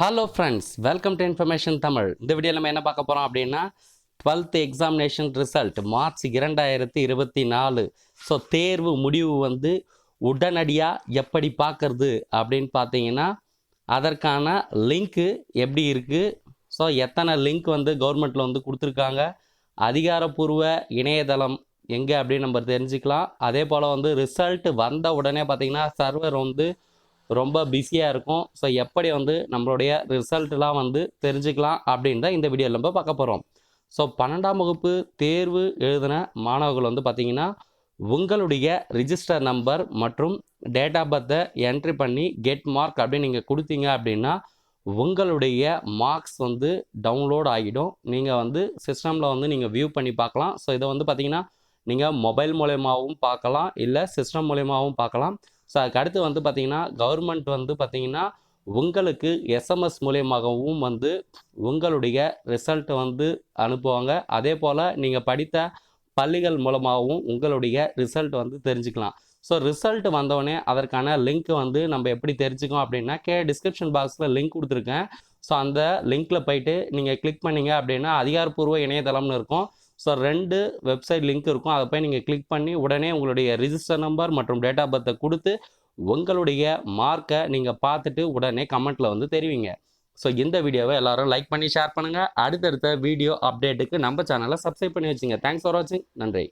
Hello friends, welcome to information Tamil. இந்த வீடியோவில் நம்ம என்ன பார்க்க போகிறோம் அப்படின்னா 12th examination result March 2024. So தேர்வு முடிவு வந்து உடனடியாக எப்படி பார்க்கறது அப்படின்னு பார்த்தீங்கன்னா அதற்கான லிங்க்கு எப்படி இருக்குது, ஸோ எத்தனை லிங்க் வந்து கவர்மெண்ட்டில் வந்து கொடுத்துருக்காங்க, அதிகாரப்பூர்வ இணையதளம் எங்கே அப்படின்னு நம்ம தெரிஞ்சுக்கலாம். அதே போல் வந்து ரிசல்ட் வந்த உடனே பார்த்திங்கன்னா சர்வர் வந்து ரொம்ப பிஸியாக இருக்கும். ஸோ எப்படி வந்து நம்மளுடைய ரிசல்ட்லாம் வந்து தெரிஞ்சுக்கலாம் அப்படின்னு தான் இந்த வீடியோவில் நம்ம பார்க்க போகிறோம். ஸோ 12ஆம் வகுப்பு தேர்வு எழுதின மாணவர்கள் வந்து பார்த்திங்கன்னா உங்களுடைய ரிஜிஸ்டர் நம்பர் மற்றும் டேட் ஆஃப் பர்த்தை என்ட்ரி பண்ணி கெட் மார்க் அப்படின்னு நீங்கள் கொடுத்தீங்க அப்படின்னா உங்களுடைய மார்க்ஸ் வந்து டவுன்லோட் ஆகிடும். நீங்கள் வந்து சிஸ்டமில் வந்து நீங்கள் வியூ பண்ணி பார்க்கலாம். ஸோ இதை வந்து பார்த்திங்கன்னா நீங்கள் மொபைல் மூலயமாவும் பார்க்கலாம், இல்லை சிஸ்டம் மூலயமாவும் பார்க்கலாம். ஸோ அதுக்கு அடுத்து வந்து பார்த்திங்கன்னா கவர்மெண்ட் வந்து பார்த்திங்கன்னா உங்களுக்கு எஸ்எம்எஸ் மூலியமாகவும் வந்து உங்களுடைய ரிசல்ட்டை வந்து அனுப்புவாங்க. அதே போல் நீங்கள் படித்த பள்ளிகள் மூலமாகவும் உங்களுடைய ரிசல்ட் வந்து தெரிஞ்சுக்கலாம். ஸோ ரிசல்ட் வந்தோடனே அதற்கான லிங்க் வந்து நம்ம எப்படி தெரிஞ்சுக்கோம் அப்படின்னா டிஸ்கிரிப்ஷன் பாக்ஸில் லிங்க் கொடுத்துருக்கேன். ஸோ அந்த லிங்க்கில் போயிட்டு நீங்கள் கிளிக் பண்ணிங்க அப்படின்னா அதிகாரப்பூர்வ இணையதளம்னு இருக்கும். ஸோ 2 வெப்சைட் லிங்க் இருக்கும். அதை போய் நீங்கள் கிளிக் பண்ணி உடனே உங்களுடைய ரிஜிஸ்டர் நம்பர் மற்றும் டேட் ஆஃப் பர்த்தை கொடுத்து உங்களுடைய மார்க்கை நீங்கள் பார்த்துட்டு உடனே கமெண்ட்டில் வந்து தெரிவிங்க. ஸோ இந்த வீடியோவை எல்லோரும் லைக் பண்ணி ஷேர் பண்ணுங்கள். அடுத்தடுத்த வீடியோ அப்டேட்டுக்கு நம்ம சேனலை சப்ஸ்கிரைப் பண்ணி வச்சுங்க. தேங்க்ஸ் ஃபார் வாட்சிங். நன்றி.